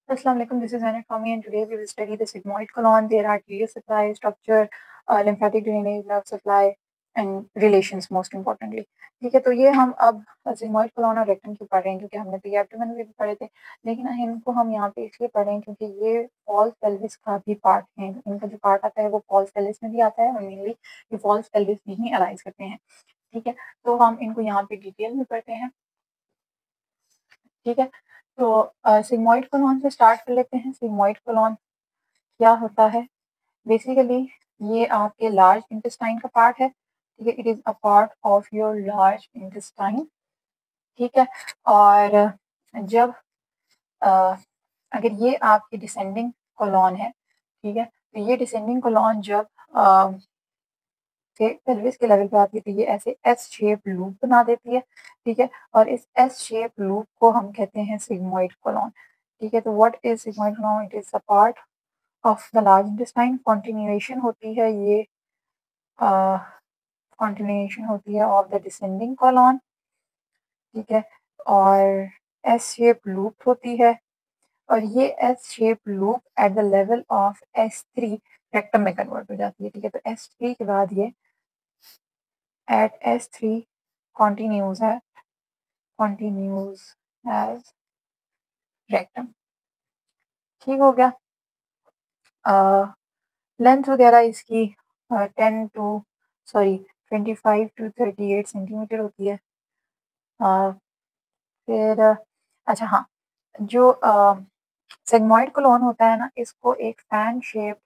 Assalamu alaikum. This is Zainab Fahmy, and today we will study the sigmoid colon, their arterial supply, structure, lymphatic drainage, nerve supply, and relations most importantly. ठीक है, तो ये हम अब sigmoid colon और rectum क्यों पढ़ रहे हैं, क्योंकि हमने तो ये abdomen में भी पढ़े थे, लेकिन इनको हम यहाँ पे इसलिए पढ़ रहे हैं क्योंकि ये false pelvis का भी पार्ट है। इनका जो पार्ट आता है वो false pelvis में भी आता है और मेनली ये false pelvis भी ही अराइज करते हैं। ठीक है, तो हम इनको यहाँ पे डिटेल में पढ़ते हैं। ठीक है, तो सिग्मोइड कोलॉन से स्टार्ट कर लेते हैं। सिग्मोइड कोलॉन क्या होता है? बेसिकली ये आपके लार्ज इंटेस्टाइन का पार्ट है। ठीक है, it is a part of your large intestine. ठीक है, और जब अगर ये आपकी डिसेंडिंग कोलॉन है, ठीक है, तो ये डिसेंडिंग कोलॉन जब पेल्विस के लेवल पे आती है तो ये ऐसे एस शेप लूप बना देती है। ठीक है, और इस एस शेप लूप को हम कहते हैं सिग्मोइड कोलॉन। ठीक है, तो what is sigmoid colon? It is a part of the large intestine. Continuation होती है ये, कॉन्टिन्यूएशन होती है ऑफ द डिसेंडिंग कोलॉन। ठीक है, और एस शेप लूप होती है, और ये S shape loop at the level of S3 rectum में कन्वर्ट हो जाती है। ठीक है, तो S3 के बाद ये at S3 continues as rectum। ठीक हो गया। लेंथ वगैरह इसकी 25 to 38 सेंटीमीटर होती है। फिर अच्छा हाँ, जो सेगमॉइड कोलोन होता है ना, इसको एक फैन शेप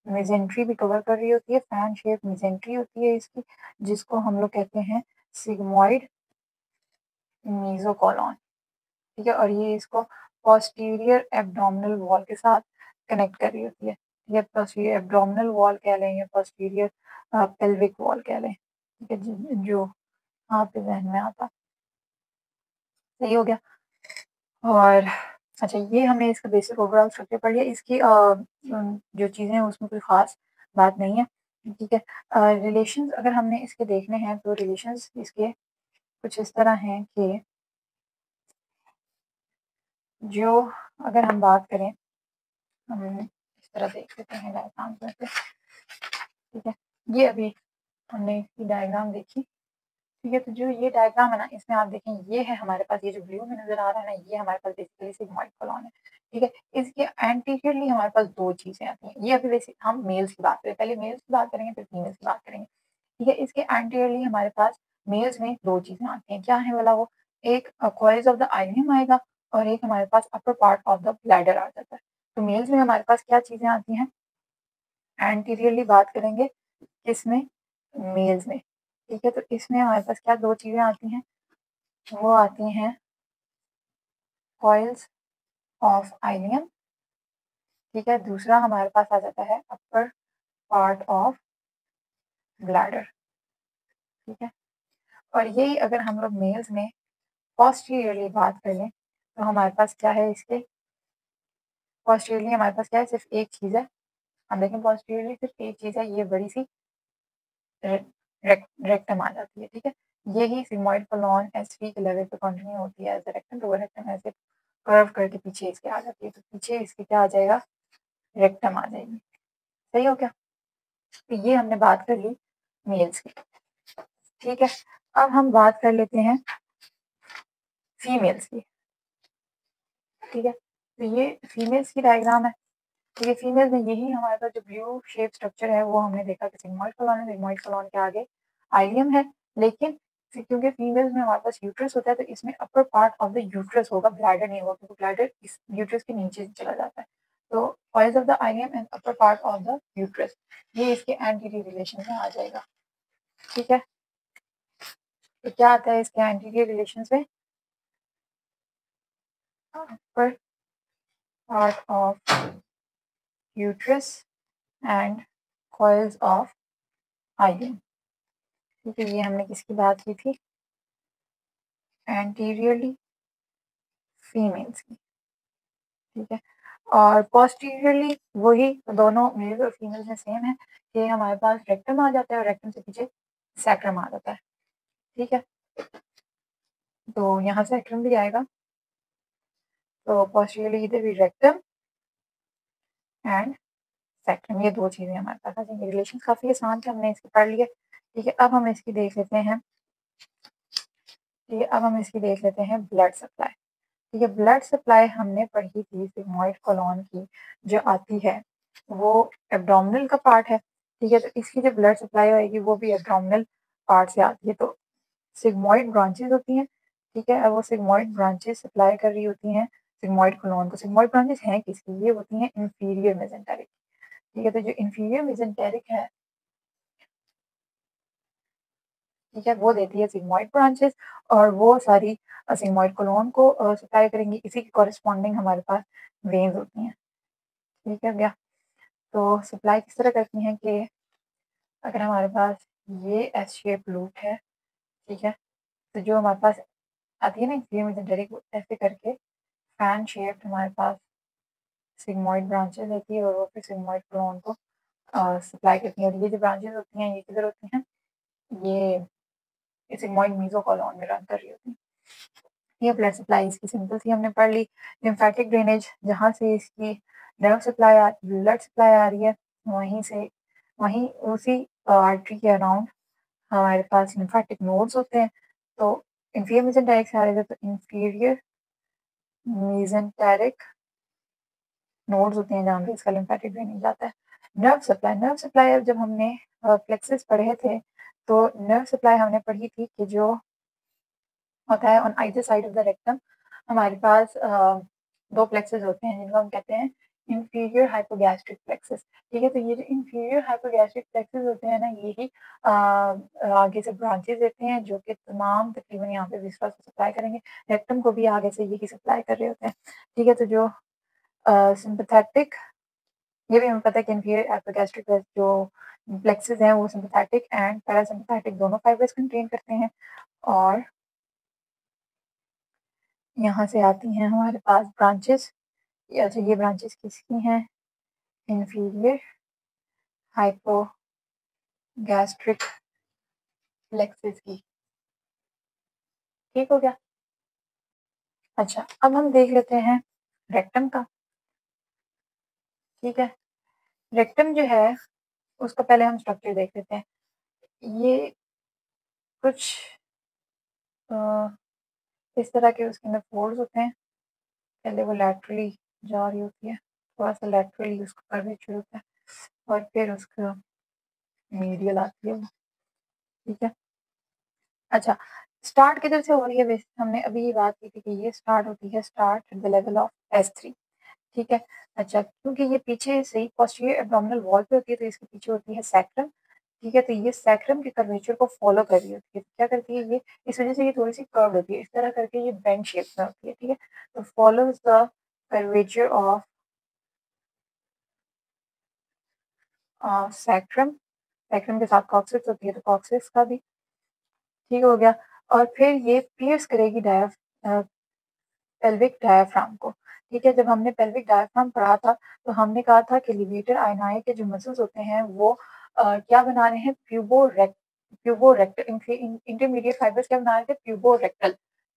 मेजेंट्री भी कवर कर रही होती है। फैन शेप मेजेंट्री होती है इसकी, जिसको हम लोग कहते हैं सिग्मॉइड मीजोकोलॉन। ठीक है, और ये इसको पोस्टीरियर एब्डोमिनल वॉल के साथ कनेक्ट कर रही होती है। ये पोस्टीरियर एब्डोमिनल वॉल कह लें या पोस्टीरियर पेल्विक वॉल कह लें। ठीक है, जो आपके जहन में आता। सही हो गया। और अच्छा, ये हमने इसका बेसिक ओवरऑल स्ट्रक्चर पढ़ लिया। इसकी जो चीज़ें हैं उसमें कोई ख़ास बात नहीं है। ठीक है, रिलेशंस अगर हमने इसके देखने हैं तो रिलेशंस इसके कुछ इस तरह हैं कि जो अगर हम बात करें, हम इस तरह देख लेते हैं डायग्राम पर से। ठीक है, ये अभी हमने इसकी डायग्राम देखी। ठीक है, तो जो ये डायग्राम है ना, इसमें आप देखें ये है हमारे पास, ये जो ब्लू में नजर आ रहा है ना, ये हमारे पास बेसिकली सिग्मॉइड कोलॉन है। ठीक है, इसके एंटीरियरली हमारे पास दो चीजें आती हैं। ये अभी बेसिक हम मेल्स की बात करें, पहले मेल्स की बात करेंगे फिर फीमेल्स की बात करेंगे। ठीक है, इसके एंटीरियरली हमारे पास मेल्स में दो चीजें आती हैं। क्या है वाला वो? एक कॉइल्स ऑफ द आइलियम आएगा और एक हमारे पास upper part of the bladder आ जाता है। तो मेल्स में हमारे पास क्या चीजें आती हैं? एंटीरियरली बात करेंगे किसमें? मेल्स में। ठीक है, तो इसमें हमारे पास क्या दो चीजें आती हैं? वो आती हैं कॉइल्स ऑफ आइलियम। ठीक है, दूसरा हमारे पास आ जाता है अपर पार्ट ऑफ ब्लैडर। ठीक है, और यही अगर हम लोग मेल्स में पोस्टीरियरली बात कर लें तो हमारे पास क्या है? इसके पोस्टीरियरली हमारे पास क्या है? सिर्फ एक चीज है। हम देखें पोस्टीरियरली सिर्फ एक चीज है, ये बड़ी सी रेक्टम आ जाती है। ठीक है, यही सिग्मॉइड कोलॉन S3 के लेवल पे कंटिन्यू होती है एज अ रेक्टम। तो वो रेक्टम ऐसे कर्व करके पीछे इसके आ जाती है, तो पीछे इसके क्या आ जाएगा? रेक्टम आ जाएगी। सही हो गया। तो ये हमने बात कर ली मेल्स की। ठीक है, अब हम बात कर लेते हैं फीमेल्स की। ठीक है, तो ये फीमेल्स की डायग्राम है। ठीक है, फीमेल्स में यही हमारे पास जो ब्लू शेप स्ट्रक्चर है वो हमने देखा कि सिग्मॉइड कोलॉन है। सिग्मॉइड कोलॉन के आगे आइलियम है, लेकिन क्योंकि फीमेल्स में हमारे पास यूट्रस होता है तो इसमें अपर पार्ट ऑफ द यूट्रस होगा, ब्लैडर नहीं होगा, क्योंकि ब्लैडर इस यूट्रस के नीचे चला जाता है। तो coils of the ileum and upper part of the uterus, ये इसके एंटीरियर रिलेशन में आ जाएगा। ठीक है, तो क्या आता है इसके एंटीरियर रिलेशन में? अपर part of uterus and coils of ileum. ठीक है, ये हमने किसकी बात की थी? एंटीरियरली फीमेल्स की। ठीक है, और पोस्टीरियरली वही दोनों मेल और फीमेल्स में सेम है कि हमारे पास रेक्टम आ जाता है और रेक्टम से पीछे सैक्रम आ जाता है। ठीक है, तो यहाँ सैक्रम भी आएगा। तो पोस्टीरियरली इधर भी रेक्टम एंड सेक्टम, ये दो चीजें हमारे पास आ जाएंगी। रिलेशन काफी आसान थे, हमने इसकी पढ़ लिया। ठीक है, अब हम इसकी देख लेते हैं। ठीक है, अब हम इसकी देख लेते हैं ब्लड सप्लाई। ठीक है, ब्लड सप्लाई हमने पढ़ी थी सिग्मोइड कोलोन की जो आती है वो एब्डोमिनल का पार्ट है। ठीक है, तो इसकी जो ब्लड सप्लाई होगी वो भी एब्डोमिनल पार्ट से आती है। तो सिग्मोइड ब्रांचेस होती हैं। ठीक है, अब वो सिग्मोइड ब्रांचेस सप्लाई कर रही होती हैं सिग्मोइड कोलोन को। सिग्मोइड ब्रांचेस हैं किसकी? ये होती हैं इंफीरियर मेसेंटेरिक। ठीक है, तो जो इंफीरियर मेसेंटेरिक है, ठीक है, वो देती है सिग्मोइड ब्रांचेस और वो सारी सिग्मोइड कोलोन को सप्लाई करेंगी। इसी के कॉरेस्पॉन्डिंग हमारे पास वेन्स होती हैं। ठीक है भैया, तो सप्लाई किस तरह करती हैं कि अगर हमारे पास ये एस शेप लूप है, ठीक है, तो जो हमारे पास आती है ना इंफीरियर मेसेंटेरिक, ऐसे करके फैन शेप हमारे पास सिग्मोइड ब्रांचेस रहती है और वो फिर सिग्मोइड कोलोन को सप्लाई करती हैं। और ये जो ब्रांचेस होती हैं ये किधर होती हैं? ये सिग्मोइड मेसोकोलोन में रन कर रही होती हैं। ये ब्लड सप्लाई इसकी सिंपल थी, हमने पढ़ ली। लिम्फेटिक ड्रेनेज, जहाँ से इसकी नर्व सप्लाई ब्लड सप्लाई आ रही है, वहीं से वहीं उसी आर्टरी के अराउंड हमारे पास लिम्फेटिक नोड्स होते हैं। तो इंफीरियर मेसेंटेरिक से आ रहे थे, तो इंफीरियर मेसेंटेरिक नोड्स होते हैं जहाँ पे इसका लिम्फेटिक ड्रेनेज जाता है। नर्व सप्लाई अब जब हमने प्लेक्सस पढ़े थे, तो नर्व सप्लाई हमने पढ़ी थी कि जो होता है on either side of the rectum, हमारे पास दो प्लेक्सेस होते हैं जिनको हम कहते हैं इंफीरियर हाइपोगैस्ट्रिक प्लेक्सेस। ठीक है, तो ये जो इंफीरियर हाइपोगैस्ट्रिक प्लेक्सेस होते हैं ना, यही आगे से ब्रांचेस देते हैं जो कि तमाम तकरीबन यहाँ पे विस्फास को सप्लाई करेंगे। रेक्टम को भी आगे से यही सप्लाई कर रहे होते हैं। ठीक है, तो जो सिंपैथेटिक, ये भी हमें पता है कि इंफीरियर हाइपोगैस्ट्रिक जो प्लेक्सेस हैं वो सिंपैथेटिक एंड पैरासिम्पैथेटिक दोनों फाइबर्स कंटेन करते हैं। और यहाँ से आती हैं हमारे पास ब्रांचेस। अच्छा, ये ब्रांचेस किसकी हैं? इंफीरियर हाइपोगैस्ट्रिक प्लेक्सेस की। ठीक हो गया। अच्छा, अब हम देख लेते हैं रेक्टम का। ठीक है, रेक्टम जो है उसका पहले हम स्ट्रक्चर देख लेते हैं। ये कुछ इस तरह के उसके अंदर फोल्ड्स होते हैं। पहले वो लैटरली जा रही होती है, थोड़ा सा लैटरली उसका कर्वेचर होता है और फिर उसका मीडियल आती है वो। ठीक है, अच्छा, स्टार्ट किधर से हो रही है? वैसे हमने अभी ये बात की थी कि ये स्टार्ट होती है start at the level of S3। ठीक है, अच्छा, क्योंकि ये पीछे से ही पोस्टीरियर एब्डोमिनल वॉल पे होती है तो इसके पीछे होती है सैक्रम। ठीक है, तो ये सैक्रम के कर्वेचर को फॉलो कर रही होती है। तो क्या करती है ये? इस वजह से ये थोड़ी सी कर्व होती है, इस तरह करके ये बेंड शेप में होती है। ठीक है, तो follows the curvature of sacrum. Sacrum के साथ कॉक्सिक्स होती है, तो कॉक्सिक्स का भी ठीक हो गया। और फिर ये पियर्स करेगी पेल्विक डायाफ्राम को। ठीक है, जब हमने पेल्विक डायाफ्राम पढ़ा था तो हमने कहा था कि लिवेटर आयनाई के जो मसल्स होते हैं वो क्या बना रहे हैं? प्यूबोरेक्टल इंटरमीडिएट फाइबर्स क्या बना रहे थे? प्यूबोरेक्टल।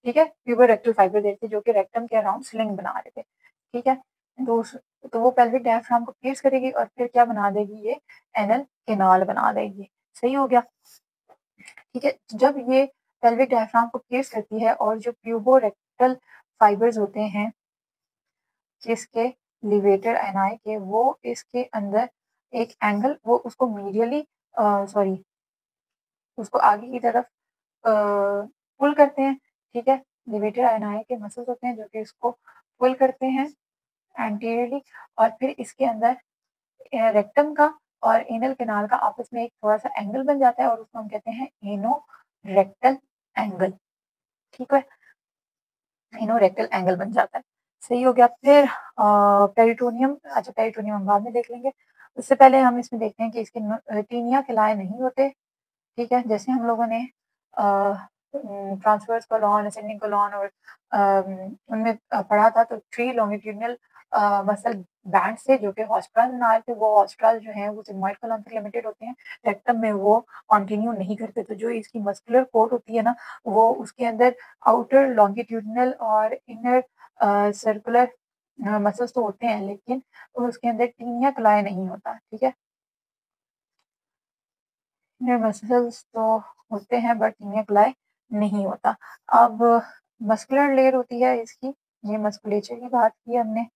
ठीक है, प्यूबोरेक्टल फाइबर देते जो कि रेक्टम के अराउंड स्लिंग बना रहे थे। ठीक है, तो तो वो पेल्विक डायाफ्राम को पियर्स करेगी और फिर क्या बना देगी? ये एनल केनाल बना देगी। सही हो गया। ठीक है, जब ये पेल्विक डायफ्राम को पियर्स करती है और जो प्यूबोरेक्टल फाइबर्स होते हैं जिसके लिवेटर एनाई के, वो इसके अंदर एक एंगल, वो उसको मीडियली सॉरी उसको आगे की तरफ पुल करते हैं। ठीक है, लिवेटर एनाई के मसल्स होते हैं जो कि इसको पुल करते हैं एंटीरियरली, और फिर इसके अंदर रेक्टम का और एनल कैनाल का आपस में एक थोड़ा सा एंगल बन जाता है और उसको हम कहते हैं एनो रेक्टल एंगल। ठीक है, एनो रेक्टल एंगल बन जाता है। सही हो गया। फिर पेरिटोनियम, अच्छा पेरिटोनियम हम बाद में देख लेंगे। उससे पहले हम इसमें देखते हैं कि इसके टीनिया खिलाए नहीं होते। ठीक है, जैसे हम लोगों ने ट्रांसवर्स कोलॉन, असेंडिंग कोलॉन और उनमें पढ़ा था, तो 3 लॉन्गिट्यूडिनल मसल बैंड से जो कि हॉस्ट्रल बना रहे थे, वो हॉस्ट्रल जो है वो सिग्मोइड कोलॉन तक लिमिटेड होते हैं, रेक्टम में वो कंटिन्यू नहीं करते। तो जो इसकी मस्कुलर कोट होती है ना, वो उसके अंदर आउटर लॉन्गिट्यूडिनल और इनर सर्कुलर मसल्स तो होते हैं, लेकिन उसके अंदर टीनिया कलाई नहीं होता। ठीक है, मसल्स तो होते हैं बट टीनिया कलाई नहीं होता। अब मस्कुलर लेयर होती है इसकी, ये मस्कुलेचर की बात की हमने,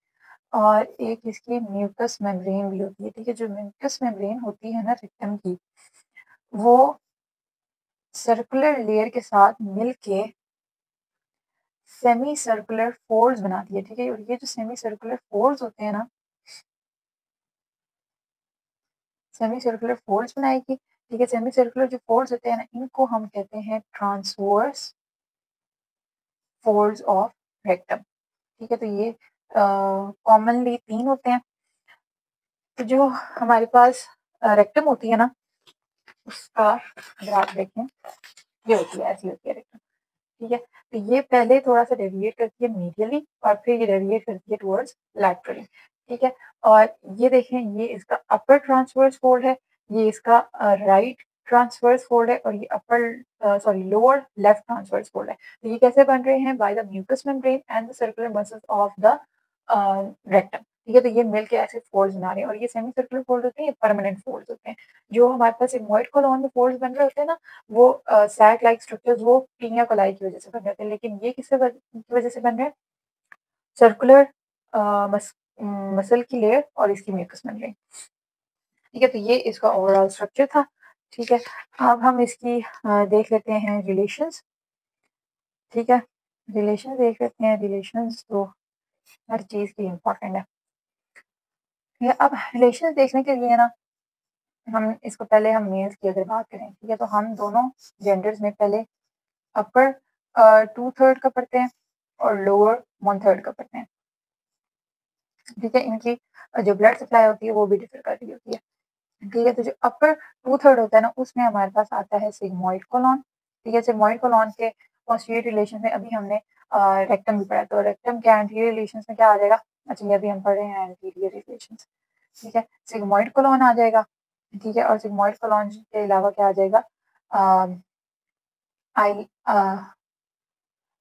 और एक इसकी म्यूकस मेम्ब्रेन भी होती है। ठीक है, जो म्यूकस मेम्ब्रेन होती है ना रेक्टम की, वो सर्कुलर लेयर के साथ मिलके सेमी सर्कुलर फोल्ड्स बनाती है। ठीक है, और ये जो सेमी सर्कुलर फोल्ड्स होते हैं ना, सेमी सर्कुलर फोल्ड्स बनाएगी। ठीक है, सेमी सर्कुलर जो फोल्ड्स होते हैं ना, इनको हम कहते हैं ट्रांसवर्स फोल्ड्स ऑफ रेक्टम। ठीक है, तो ये कॉमनली 3 होते हैं। तो जो हमारे पास रेक्टम होती है ना, उसका अगर आप देखें, ये होती है, ऐसी होती है रेक्टम। ठीक है, तो ये पहले थोड़ा सा डेविएट करती है मीडियली और फिर ये डेविएट करती है टुवर्ड्स लैटरली। ठीक है, और ये देखें, ये इसका अपर ट्रांसवर्स फोल्ड है, ये इसका राइट ट्रांसवर्स फोल्ड है, और ये लोअर लेफ्ट ट्रांसवर्स फोल्ड है। तो ये कैसे बन रहे हैं? By the mucous membrane and the circular muscles of the rectum. ठीक है, तो ये मिलके ऐसे फोल्ड्स बना रहे हैं, और ये सेमी सर्कुलर फोल्ड होते हैं, ये परमानेंट फोल्ड्स होते हैं। जो हमारे पास सिग्मोइड कोलोन में फोल्ड्स बन रहे होते हैं ना, वो सैक लाइक स्ट्रक्चर्स वो टीनिया कोलाई की वजह से बन जाते हैं, लेकिन ये की वजह से बन रहे हैं? सर्कुलर मसल की लेयर और इसकी म्यूकस मेम्ब्रेन। ठीक है, तो ये इसका ओवरऑल स्ट्रक्चर था। ठीक है, अब हम इसकी देख लेते हैं रिलेशंस। ठीक है, रिलेशन देख लेते हैं। रिलेशंस तो हर चीज़ की इम्पोर्टेंट है। ठीक है, अब रिलेशन देखने के लिए ना, हम इसको पहले हम मेल्स की अगर बात करें, ठीक है, तो हम दोनों जेंडर्स में पहले अपर 2/3 का पढ़ते हैं और लोअर 1/3 का पढ़ते हैं। ठीक है, इनकी जो ब्लड सप्लाई होती है वो भी डिफर कर रही होती है। ठीक है, तो जो अपर 2/3 होता है ना, उसमें हमारे पास आता है सिग्मोइड कोलॉन। ठीक है, सिग्मोइड कोलॉन के पोस्टीरियर रिलेशन में अभी हमने रेक्टम भी पढ़ा, तो रेक्टम के एंटीरियर रिलेशन में क्या आ जाएगा? अच्छा, ये अभी हम पढ़ रहे हैं एंटीरियर रिलेशन। ठीक है, सिग्मोइड कोलॉन आ जाएगा। ठीक है, और सिग्मोइड कोलॉन के अलावा क्या आ जाएगा? आई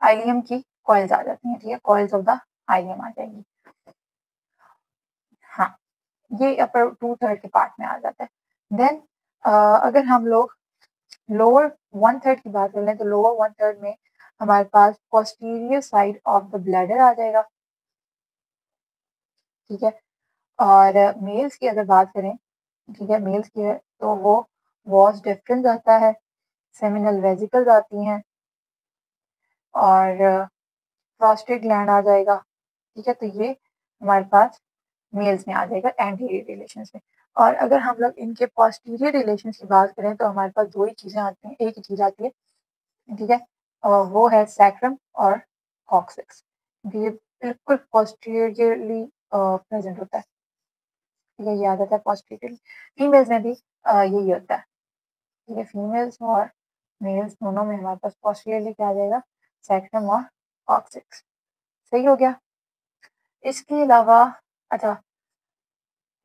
आइलियम की कॉइल्स आ जाती हैं। ठीक है, कॉइल्स ऑफ द आइलियम आ जाएंगी। हाँ, ये अपर 2/3 के पार्ट में आ जाता है। देन अगर हम लोग लोअर 1/3 की बात कर लें, तो लोअर 1/3 में हमारे पास posterior side of the bladder आ जाएगा। ठीक है, और मेल्स की अगर बात करें, ठीक है, मेल्स की है तो वो वॉस डिफरेंस आता है, सेमिनल वेजिकल्स आती हैं, और प्रोस्टेट ग्लैंड आ जाएगा। ठीक है, तो ये हमारे पास मेल्स में आ जाएगा एंटीरियर रिलेशंस में। और अगर हम लोग इनके पोस्टीरियर रिलेशंस की बात करें, तो हमारे पास 2 ही चीज़ें आती हैं, एक ही चीज़ आती है। ठीक है, और वो है सैक्रम और कॉक्सिक्स। ये बिल्कुल पोस्टीरियरली प्रेजेंट होता है। ठीक है, ये आ जाता है पोस्टीरियरली। फीमेल्स में भी यही होता है। ठीक है, फीमेल्स और मेल्स दोनों में हमारे पास पोस्टीरियरली क्या आ जाएगा? सैक्रम और कॉक्सिक्स। सही हो गया। इसके अलावा अच्छा,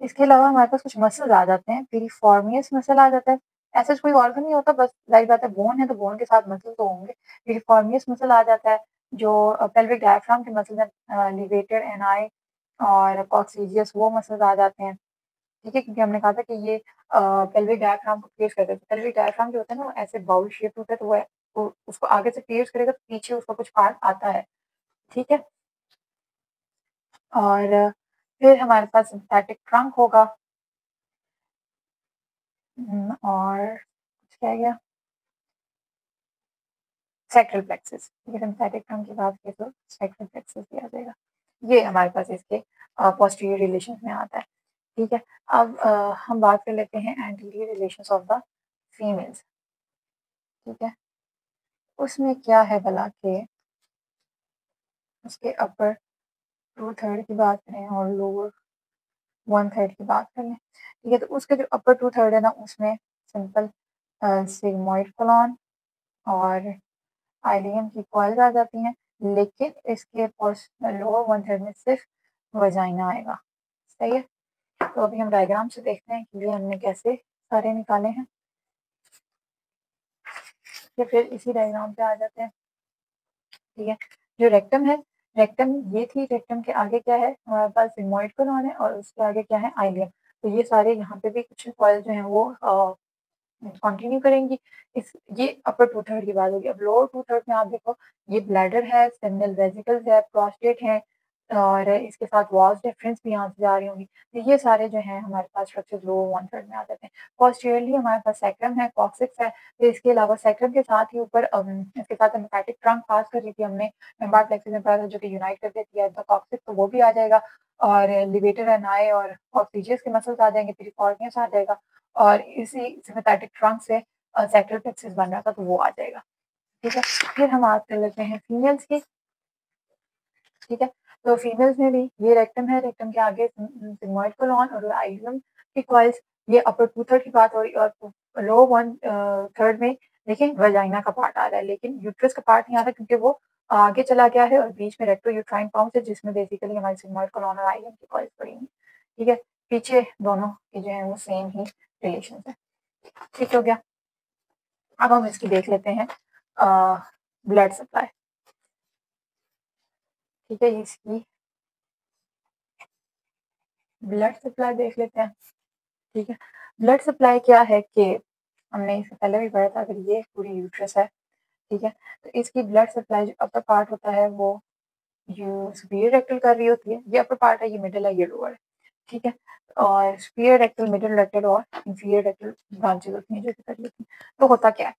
इसके अलावा हमारे पास कुछ मसल्स आ जाते हैं। पिरिफॉर्मियस मसल आ जाता है। ऐसा कोई ऑर्गन नहीं होता, बस जाहिर बात है बोन है तो बोन के साथ मसल तो होंगे। पिरिफॉर्मियस मसल आ जाता है, जो पेल्विक डायफ्राम के मसल हैं, लिवेटर एनाई और कॉक्सीजियस, वो मसल्स आ जाते हैं। ठीक है, क्योंकि हमने कहा था कि ये पेल्विक डायफ्राम को pierce करते हैं। पेल्विक डायफ्राम जो होता है ना, वो ऐसे बाउल शेप होता है, तो वो उसको आगे से pierce करेगा तो पीछे उसका कुछ पार्ट आता है। ठीक है, और फिर हमारे पास सिंथेटिक ट्रंक होगा। और कुछ क्या गया? Sacral plexus. ठीक है, सिंथेटिक ट्रंक की बात की तो सैक्रल प्लेक्सस भी आ जाएगा। ये हमारे पास इसके पोस्टीरियर रिलेशन में आता है। ठीक है, अब हम बात कर लेते हैं anterior relations of the females. ठीक है, उसमें क्या है भला के उसके अपर 2/3 की बात करें और लोअर 1/3 की बात करें। ठीक है, तो उसके जो अपर 2/3 है ना, उसमें सिंपल सिग्मोइड कोलॉन और आइलियम की कॉइल्स आ जाती हैं, लेकिन इसके लोअर 1/3 में सिर्फ वजाइना आएगा। सही है, तो अभी हम डायग्राम से देखते हैं कि ये हमने कैसे सारे निकाले हैं। या फिर इसी डायग्राम पे आ जाते हैं। ठीक है, जो रेक्टम है, रेक्टम ये थी, रेक्टम के आगे क्या है हमारे पास सिग्मोइड कोलॉन है और उसके आगे क्या है आइलियम। तो ये सारे यहाँ पे भी कुछ कॉइल जो हैं वो कंटिन्यू करेंगी। इस ये अपर टू थर्ड की बात होगी। अब लोअर टू थर्ड में आप देखो ये ब्लैडर है, सेमिनल वेसिकल्स है, प्रोस्टेट है और इसके साथ वॉल्स डिफरेंस भी यहाँ से जा रही होंगी। तो ये सारे जो हैं हमारे पास स्ट्रक्चर लोअर वन थर्ड में आ जाते हैं। पोस्टीरियरली हमारे पास सैक्रम है, कॉक्सिक्स है। फिर इसके अलावा सैक्रम के साथ ही ऊपर इसके साथ लिम्फेटिक ट्रंक पास कर रही थी हमने, लंबार प्लेक्सस में पढ़ा था जो कि यूनाइट कर देती है। तो कॉक्सिक्स तो वो भी आ जाएगा और लिवेटर एंड आई और ऑक्सीजियस के मसल्स आ जाएंगे, पेरिकॉर्डियस आ जाएगा और इसी सिम्पैथेटिक ट्रंक से सैक्रल प्लेक्सस बन रहा था तो वो आ जाएगा। ठीक है, फिर हम बात कर लेते हैं फीमेल्स की। ठीक है, तो फीमेल्स में भी ये रेक्टम है, रेक्टम के आगे सिग्मोइड कोलॉन और आइलियम की कॉइल्स। ये अपर टू थर्ड की बात हो रही है और लो वन थर्ड में देखिए वजाइना का पार्ट आ रहा है, लेकिन यूट्रस का पार्ट नहीं आ रहा क्योंकि वो आगे चला गया है और बीच में रेक्टो यूट्राइन पाउंस है जिसमें बेसिकली हमारी सिग्मोइड कोलॉन और आइलियम की कॉइल्स पड़ी हैं। ठीक है, पीछे दोनों के जो है वो सेम ही रिलेशन है। ठीक हो गया, अब हम इसकी देख लेते हैं ब्लड सप्लाई। ठीक है, इसकी ब्लड सप्लाई देख लेते हैं। ठीक है, ब्लड सप्लाई क्या है कि हमने इससे पहले भी पढ़ा था, अगर ये पूरी यूट्रस है ठीक है, तो इसकी ब्लड सप्लाई जो अपर पार्ट होता है वो यू सुपीरियर रेक्टल कर रही होती है। ये अपर पार्ट है, ये मिडिल है, ये लोअर है। ठीक है, और सुपीरियर रेक्टल, मिडिल रेक्टल और इंफीरियर रेक्टल ब्रांचेस होती हैं जो कि कर रही होती हैं। तो होता क्या है,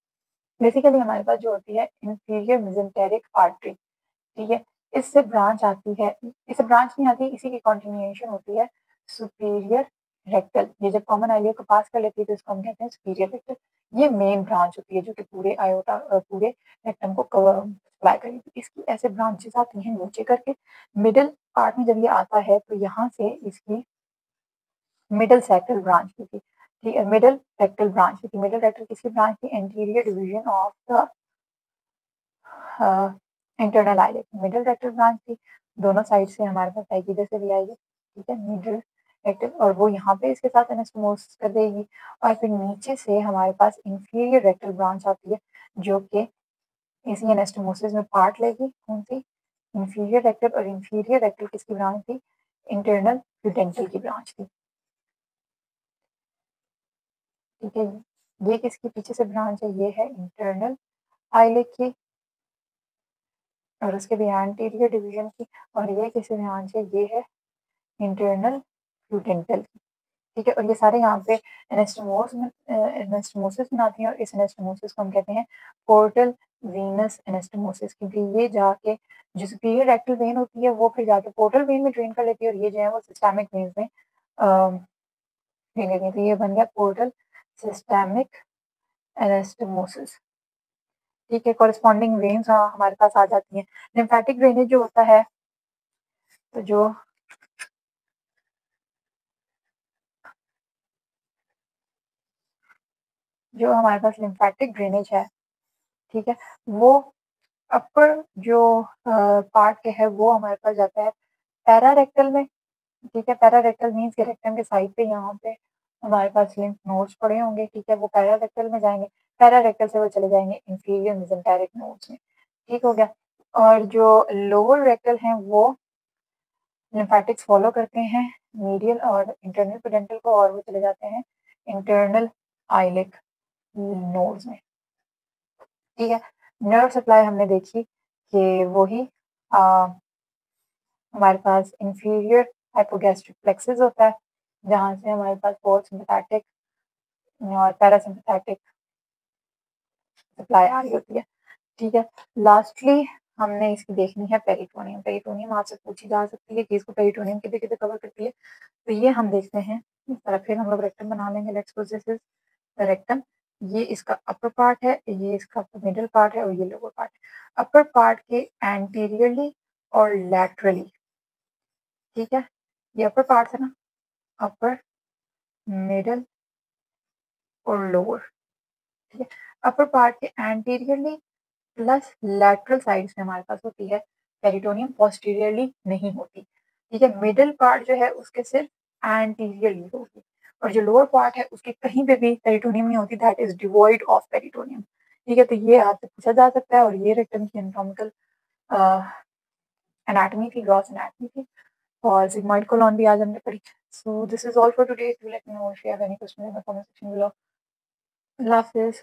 बेसिकली हमारे पास जो होती है इंफीरियर मेसेंटेरिक आर्टरी। ठीक है, इससे ब्रांच आती है, इससे ब्रांच नहीं आती, इसी की कंटिन्यूएशन होती है सुपीरियर रेक्टल। ये जब कॉमन आइलिया को पास कर लेती है तो इसको हम कहते हैं सुपीरियर रेक्टल। ये मेन ब्रांच होती है जो कि पूरे आयोटा पूरे रेक्टम को कवर सप्लाई करेगी। इसकी ऐसे ब्रांचेस आती हैं नीचे करके। मिडिल पार्ट में जब ये आता है तो यहाँ से इसकी मिडिल सेक्टल ब्रांच की थी। ठीक है, मिडिल रेक्टल ब्रांच थी। मिडिल रेक्टल किसकी ब्रांच थी, anterior division of the internal iliac. Middle rectal branch थी, दोनों साइड से हमारे पास आएगी, इधर से भी आएगी। ठीक है, मिडिल रेक्टल, और वो यहाँ पे इसके साथ एनास्टोमोसिस कर देगी और फिर नीचे से हमारे पास इंफीरियर रेक्टल ब्रांच आती है जो कि इसी एनास्टोमोसिस में पार्ट लेगी। कौन सी, इंफीरियर रेक्टल। और इंफीरियर रेक्टल किसकी ब्रांच थी, इंटरनल प्यूडेंटल की ब्रांच थी। ठीक है, ये किसकी पीछे से ब्रांच है, ये है इंटरनल आइलेट की और उसके भी एंटीरियर डिवीजन की। और ये किसी ब्रांच है, ये है इंटरनल प्यूडेंटल की। ठीक है, और ये सारे यहाँ पे एनास्टोमोसिस बनाती हैं और इस एनास्टोमोसिस को हम कहते हैं पोर्टल वेनस एनास्टोमोसिस, क्योंकि ये जाके जो सुपीरियर रेक्टल वेन होती है वो फिर जाके पोर्टल वेन में ड्रेन कर लेती है और ये जो है वो सिस्टेमिक वेन्स में ड्रेन करती है। तो ये बन गया पोर्टल सिस्टेमिक एनास्टोमोसिस। ठीक है, कॉरेस्पॉन्डिंग वेन्स हमारे पास आ जाती हैं। लिम्फेटिक ड्रेनेज जो होता है, तो जो हमारे पास लिम्फेटिक ड्रेनेज है ठीक है, वो अपर जो पार्ट के है वो हमारे पास जाता है पैरारेक्टल में। ठीक है, पैरारेक्टल मीन्स के रेक्टम के साइड पे यहाँ पे हमारे पास लिम्फ नोड्स पड़े होंगे। ठीक है, वो पैरारेक्टल में जाएंगे, पैरारेक्टल से वो चले जाएंगे इंफीरियर मेसेंटेरिक नोड्स में। ठीक हो गया, और जो लोअर रेक्टल हैं वो लिम्फेटिक्स फॉलो करते हैं मीडियल और इंटरनल पेडेंटल को और वो चले जाते हैं इंटरनल आइलिक नोड्स में। ठीक है, नर्व सप्लाई हमने देखी कि वही हमारे पास इंफीरियर हाइपोगैस्ट्रिक प्लेक्सस होता है जहाँ से हमारे पास फोर्थ सिम्पैथेटिक और पैरासिम्पैथेटिक सप्लाई आ रही होती है। ठीक है, लास्टली हमने इसकी देखनी है पेरिटोनियम। पेरिटोनियम आपसे पूछी जा सकती है कि इसको पेरिटोनियम कितने कितने कवर करती है, तो ये हम देखते हैं इस तरह। फिर हम लोग रेक्टम बना लेंगे। Let's suppose this is rectum, ये इसका अपर पार्ट है, ये इसका मिडिल पार्ट है और ये लोअर पार्ट है। अपर पार्ट के एंटीरियरली और लैटरली, ठीक है, ये अपर पार्ट है ना, अपर, मिडिल और लोअर। ठीक है, अपर पार्ट के एंटीरियरली प्लस लैटरल साइड्स में हमारे पास होती है पेरिटोनियम, पोस्टीरियरली नहीं होती। ठीक है, मिडिल पार्ट जो है उसके सिर्फ एंटीरियरली होगी और जो लोअर पार्ट है उसके कहीं पे भी पेरिटोनियम नहीं होती, that is devoid of peritoneum. ठीक है, तो ये आपसे पूछा जा सकता है और ये रेक्टम की एनाटॉमिकल एनाटॉमी थी, ग्रॉस एनाटॉमी थी, और सिग्मॉइड कोलॉन भी आज हमने पढ़ी। So this is all for today. Do let me know if you have any question in the comment section below. अल्लाह हाफिज़।